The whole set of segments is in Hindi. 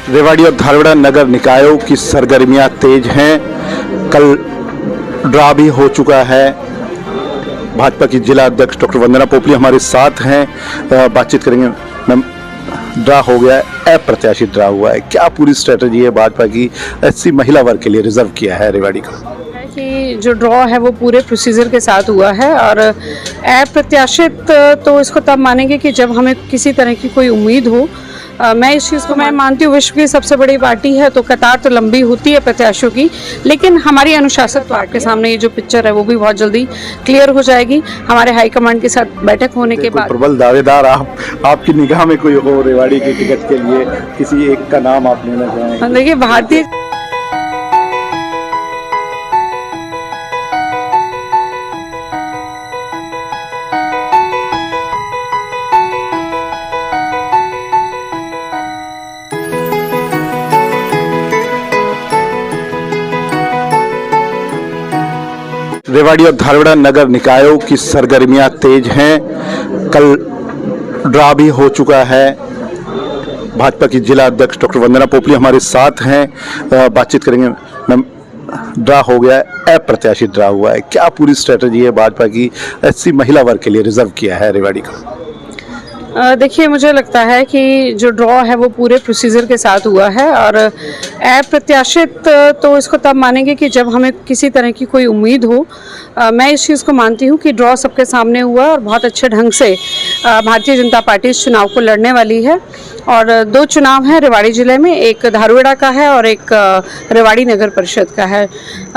रेवाड़ी और धारवाड़ा नगर निकायों की सरगर्मियां तेज हैं। कल ड्रा भी हो चुका है। भाजपा की जिला अध्यक्ष डॉक्टर वंदना पोपली हमारे साथ हैं, बातचीत करेंगे। मैम, ड्रा हो गया है, अप्रत्याशित ड्रा हुआ है, क्या पूरी स्ट्रेटजी है भाजपा की एससी महिला वर्ग के लिए रिजर्व किया है रेवाड़ी का? कि जो ड्रॉ है वो पूरे प्रोसीजर के साथ हुआ है और अप्रत्याशित तो इसको तब मानेंगे कि जब हमें किसी तरह की कोई उम्मीद हो। मैं इस चीज़ को मैं मानती हूँ, विश्व की सबसे बड़ी पार्टी है तो कतार तो लंबी होती है प्रत्याशियों की, लेकिन हमारी अनुशासित पार्टी के सामने ये जो पिक्चर है वो भी बहुत जल्दी क्लियर हो जाएगी। हमारे हाईकमांड के साथ बैठक होने के बाद प्रबल दावेदार आपकी निगाह में कोई हो रेवाड़ी के टिकट के लिए, किसी एक का नाम आप लेना चाहेंगे? देखिए, भारतीय रेवाड़ी और धारवाड़ा नगर निकायों की सरगर्मियां तेज हैं। कल ड्रा भी हो चुका है। भाजपा की जिला अध्यक्ष डॉक्टर वंदना पोपली हमारे साथ हैं, बातचीत करेंगे। मैम, ड्रा हो गया है, अप्रत्याशित ड्रा हुआ है, क्या पूरी स्ट्रेटजी है भाजपा की एससी महिला वर्ग के लिए रिजर्व किया है रेवाड़ी का? देखिए, मुझे लगता है कि जो ड्रॉ है वो पूरे प्रोसीजर के साथ हुआ है और अप्रत्याशित तो इसको तब मानेंगे कि जब हमें किसी तरह की कोई उम्मीद हो। मैं इस चीज़ को मानती हूँ कि ड्रॉ सबके सामने हुआ और बहुत अच्छे ढंग से भारतीय जनता पार्टी इस चुनाव को लड़ने वाली है। और दो चुनाव हैं रेवाड़ी ज़िले में, एक धारवाड़ा का है और एक रेवाड़ी नगर परिषद का है।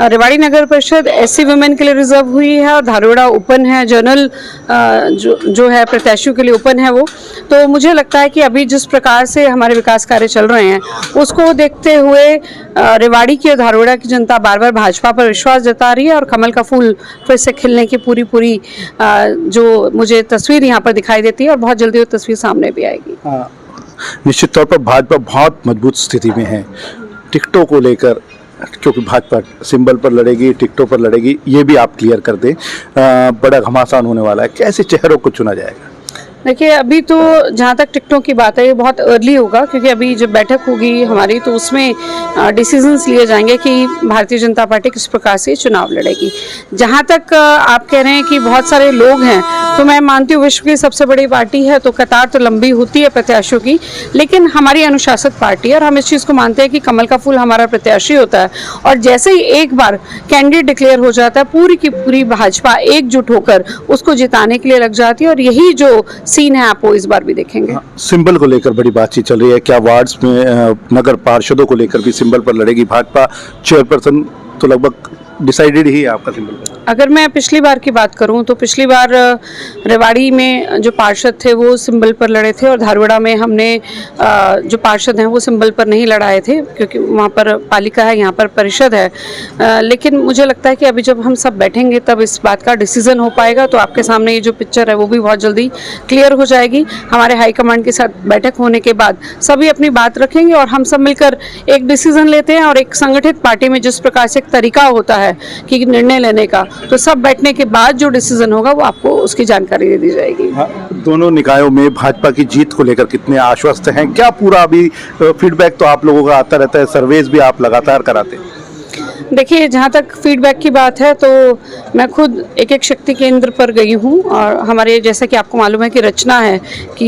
रेवाड़ी नगर परिषद एससी वुमेन के लिए रिजर्व हुई है और धारवाड़ा ओपन है, जनरल जो है प्रत्याशियों के लिए ओपन है वो। तो मुझे लगता है कि अभी जिस प्रकार से हमारे विकास कार्य चल रहे हैं उसको देखते हुए रेवाड़ी की और धारवाड़ा की जनता बार बार भाजपा पर विश्वास जता रही है और कमल का फूल फिर से खिलने की पूरी जो मुझे तस्वीर यहाँ पर दिखाई देती है और बहुत जल्दी वो तस्वीर सामने भी आएगी। निश्चित तौर पर भाजपा बहुत मजबूत स्थिति में है टिकटों को लेकर, क्योंकि भाजपा सिंबल पर लड़ेगी, टिकटों पर लड़ेगी, ये भी आप क्लियर कर दें। बड़ा घमासान होने वाला है, कैसे चेहरों को चुना जाएगा? देखिए, अभी तो जहाँ तक टिकटों की बात है ये बहुत अर्ली होगा, क्योंकि अभी जब बैठक होगी हमारी तो उसमें डिसीजंस लिए जाएंगे कि भारतीय जनता पार्टी किस प्रकार से चुनाव लड़ेगी। जहाँ तक आप कह रहे हैं कि बहुत सारे लोग हैं, तो मैं मानती हूँ विश्व की सबसे बड़ी पार्टी है तो कतार तो लंबी होती है प्रत्याशियों की, लेकिन हमारी अनुशासित पार्टी है और हम इस चीज़ को मानते हैं कि कमल का फूल हमारा प्रत्याशी होता है। और जैसे ही एक बार कैंडिडेट डिक्लेयर हो जाता है, पूरी की पूरी भाजपा एकजुट होकर उसको जिताने के लिए लग जाती है और यही जो सीन है आप वो इस बार भी देखेंगे। सिंबल को लेकर बड़ी बातचीत चल रही है, क्या वार्ड्स में नगर पार्षदों को लेकर भी सिंबल पर लड़ेगी भाजपा? चेयरपर्सन तो लगभग डिसाइडेड ही है आपका सिंबल पर। अगर मैं पिछली बार की बात करूं तो पिछली बार रेवाड़ी में जो पार्षद थे वो सिंबल पर लड़े थे और धारवाड़ा में हमने जो पार्षद हैं वो सिंबल पर नहीं लड़ाए थे, क्योंकि वहाँ पर पालिका है, यहाँ पर परिषद है। लेकिन मुझे लगता है कि अभी जब हम सब बैठेंगे तब इस बात का डिसीजन हो पाएगा। तो आपके सामने ये जो पिक्चर है वो भी बहुत जल्दी क्लियर हो जाएगी। हमारे हाईकमांड के साथ बैठक होने के बाद सभी अपनी बात रखेंगे और हम सब मिलकर एक डिसीजन लेते हैं। और एक संगठित पार्टी में जिस प्रकार से एक तरीका होता है कि निर्णय लेने का, तो सब बैठने के बाद जो डिसीजन होगा वो आपको उसकी जानकारी दे दी जाएगी। दोनों निकायों में भाजपा की जीत को लेकर कितने आश्वस्त हैं? क्या पूरा अभी फीडबैक तो आप लोगों का आता रहता है, सर्वेज भी आप लगातार कराते हैं? देखिए, जहाँ तक फीडबैक की बात है तो मैं खुद एक शक्ति केंद्र पर गई हूँ और हमारे जैसा कि आपको मालूम है कि रचना है कि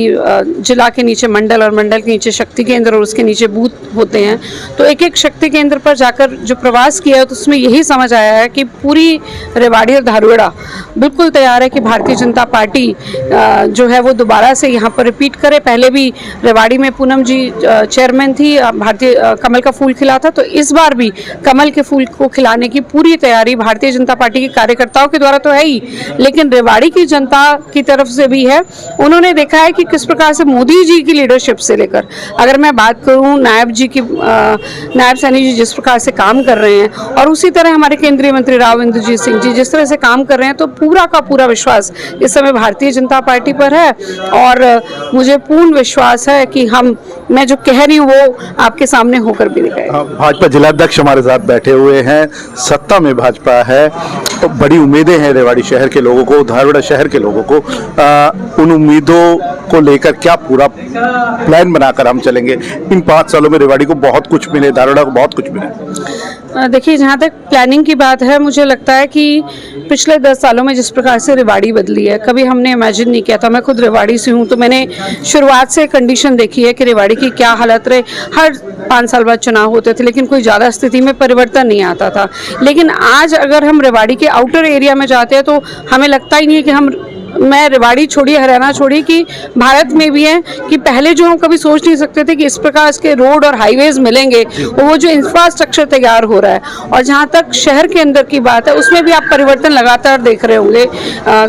जिला के नीचे मंडल और मंडल के नीचे शक्ति केंद्र और उसके नीचे बूथ होते हैं। तो एक शक्ति केंद्र पर जाकर जो प्रवास किया है तो उसमें यही समझ आया है कि पूरी रेवाड़ी और धारवाड़ा बिल्कुल तैयार है कि भारतीय जनता पार्टी जो है वो दोबारा से यहाँ पर रिपीट करे। पहले भी रेवाड़ी में पूनम जी चेयरमैन थी, भारतीय कमल का फूल खिला था, तो इस बार भी कमल के फूल को खिलाने की पूरी तैयारी भारतीय जनता पार्टी के कार्यकर्ताओं के द्वारा तो है ही, लेकिन रेवाड़ी की जनता की तरफ से भी है। उन्होंने देखा है कि किस प्रकार से मोदी जी की लीडरशिप से लेकर, अगर मैं बात करूं नायब सैनी जी जिस प्रकार से काम कर रहे हैं और उसी तरह हमारे केंद्रीय मंत्री राव इंद्रजीत सिंह जी जिस तरह से काम कर रहे हैं, तो पूरा का पूरा विश्वास इस समय भारतीय जनता पार्टी पर है। और मुझे पूर्ण विश्वास है कि मैं जो कह रही हूँ वो आपके सामने होकर भी दिखाएगा। भाजपा जिलाध्यक्ष हमारे साथ बैठे हुए हैं, सत्ता में भाजपा है, बड़ी उम्मीदें हैं रेवाड़ी शहर के लोगों को, धारवाड़ शहर के लोगों को। उन उम्मीदों को लेकर क्या पूरा प्लान बनाकर हम चलेंगे? इन 5 सालों में रेवाड़ी को बहुत कुछ मिले, धारवाड़ को बहुत कुछ मिले। देखिए, जहाँ तक प्लानिंग की बात है, मुझे लगता है कि पिछले 10 सालों में जिस प्रकार से रेवाड़ी बदली है, कभी हमने इमेजिन नहीं किया था। मैं खुद रेवाड़ी से हूँ, तो मैंने शुरुआत से कंडीशन देखी है कि रेवाड़ी की क्या हालत रहे। हर 5 साल बाद चुनाव होते थे, लेकिन कोई ज़्यादा स्थिति में परिवर्तन नहीं आता था। लेकिन आज अगर हम रेवाड़ी के आउटर एरिया में जाते हैं तो हमें लगता ही नहीं है कि मैं रेवाड़ी छोड़िए, हरियाणा छोड़िए, कि भारत में भी है कि पहले जो हम कभी सोच नहीं सकते थे कि इस प्रकार के रोड और हाईवेज मिलेंगे, वो जो इंफ्रास्ट्रक्चर तैयार हो रहा है। और जहाँ तक शहर के अंदर की बात है, उसमें भी आप परिवर्तन लगातार देख रहे होंगे,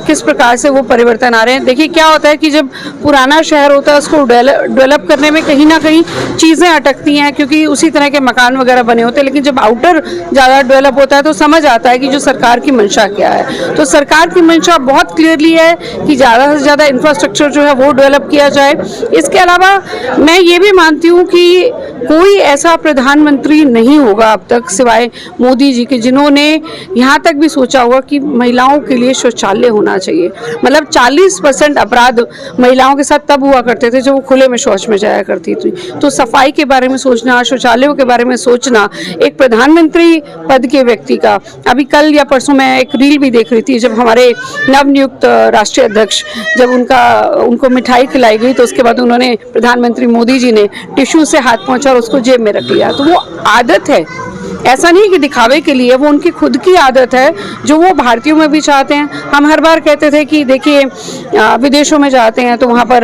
किस प्रकार से वो परिवर्तन आ रहे हैं। देखिए, क्या होता है कि जब पुराना शहर होता है, उसको डेवलप करने में कहीं ना कहीं चीज़ें अटकती हैं, क्योंकि उसी तरह के मकान वगैरह बने होते हैं। लेकिन जब आउटर ज़्यादा डेवलप होता है तो समझ आता है कि जो सरकार की मंशा क्या है। तो सरकार की मंशा बहुत क्लियरली है कि ज़्यादा से ज़्यादा इंफ्रास्ट्रक्चर जो है वो डेवलप किया जाए। इसके अलावा मैं ये भी मानती हूँ कि कोई ऐसा प्रधानमंत्री नहीं होगा अब तक सिवाय मोदी जी के, जिन्होंने यहाँ तक भी सोचा होगा कि महिलाओं के लिए शौचालय होना चाहिए। मतलब 40% अपराध महिलाओं के साथ तब हुआ करते थे जब वो खुले में शौच में जाया करती थी। तो सफाई के बारे में सोचना, शौचालयों के बारे में सोचना एक प्रधानमंत्री पद के व्यक्ति का। अभी कल या परसों मैं एक रील भी देख रही थी, जब हमारे नवनियुक्त राष्ट्रीय अध्यक्ष, जब उनको मिठाई खिलाई गई तो उसके बाद उन्होंने, प्रधानमंत्री मोदी जी ने टिश्यू से हाथ पोंछा और उसको जेब में रख लिया। तो वो आदत है, ऐसा नहीं कि दिखावे के लिए, वो उनकी खुद की आदत है जो वो भारतीयों में भी चाहते हैं। हम हर बार कहते थे कि देखिए विदेशों में जाते हैं तो वहाँ पर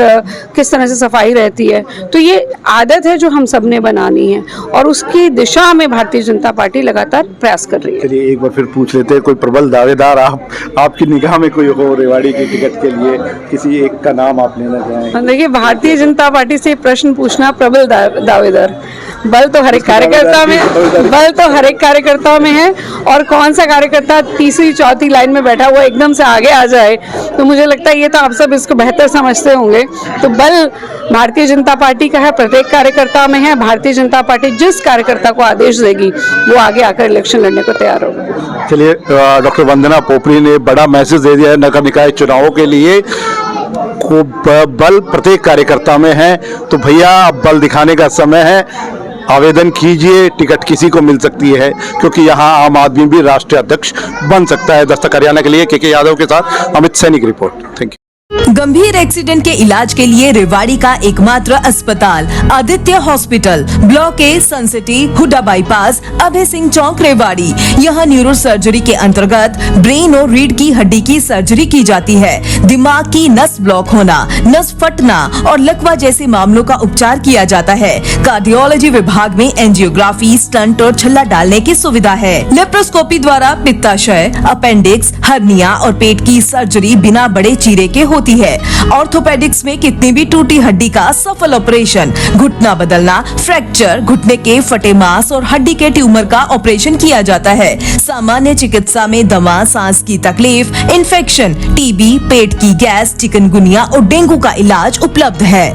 किस तरह से सफाई रहती है। तो ये आदत है जो हम सब ने बनानी है और उसकी दिशा में भारतीय जनता पार्टी लगातार प्रयास कर रही है। चलिए एक बार फिर पूछ लेते हैं, कोई प्रबल दावेदार आपकी निगाह में कोई हो रेवाड़ी के टिकट के लिए, किसी एक का नाम आप लेना चाहें? देखिए, भारतीय जनता पार्टी से प्रश्न पूछना प्रबल दावेदार, बल तो हर एक कार्यकर्ता में है। और कौन सा कार्यकर्ता तीसरी चौथी लाइन में बैठा हुआ एकदम से आगे आ जाए, तो मुझे लगता है ये तो आप सब इसको बेहतर समझते होंगे। तो बल भारतीय जनता पार्टी का है, प्रत्येक कार्यकर्ता में है। भारतीय जनता पार्टी जिस कार्यकर्ता को आदेश देगी वो आगे आकर इलेक्शन लड़ने को तैयार होगा। चलिए, डॉक्टर वंदना पोपली ने बड़ा मैसेज दे दिया है नगर निकाय चुनावों के लिए, को बल प्रत्येक कार्यकर्ता में है। तो भैया अब बल दिखाने का समय है, आवेदन कीजिए, टिकट किसी को मिल सकती है, क्योंकि यहाँ आम आदमी भी राष्ट्रीय अध्यक्ष बन सकता है। दस्तक हरियाणा के लिए के यादव के साथ अमित सैनी की रिपोर्ट। Thank you. गंभीर एक्सीडेंट के इलाज के लिए रेवाड़ी का एकमात्र अस्पताल आदित्य हॉस्पिटल, ब्लॉक ए, सन सिटी, हुड्डा बाईपास, अभय सिंह चौक, रेवाड़ी। यहाँ न्यूरो सर्जरी के अंतर्गत ब्रेन और रीढ़ की हड्डी की सर्जरी की जाती है। दिमाग की नस ब्लॉक होना, नस फटना और लकवा जैसे मामलों का उपचार किया जाता है। कार्डियोलॉजी विभाग में एंजियोग्राफी, स्टंट और छल्ला डालने की सुविधा है। लेप्रोस्कोपी द्वारा पित्ताशय, अपेंडिक्स, हर्निया और पेट की सर्जरी बिना बड़े चीरे के होती है। ऑर्थोपेडिक्स में कितनी भी टूटी हड्डी का सफल ऑपरेशन, घुटना बदलना, फ्रैक्चर, घुटने के फटे मांस और हड्डी के ट्यूमर का ऑपरेशन किया जाता है। सामान्य चिकित्सा में दमा, सांस की तकलीफ, इन्फेक्शन, टीबी, पेट की गैस, चिकनगुनिया और डेंगू का इलाज उपलब्ध है।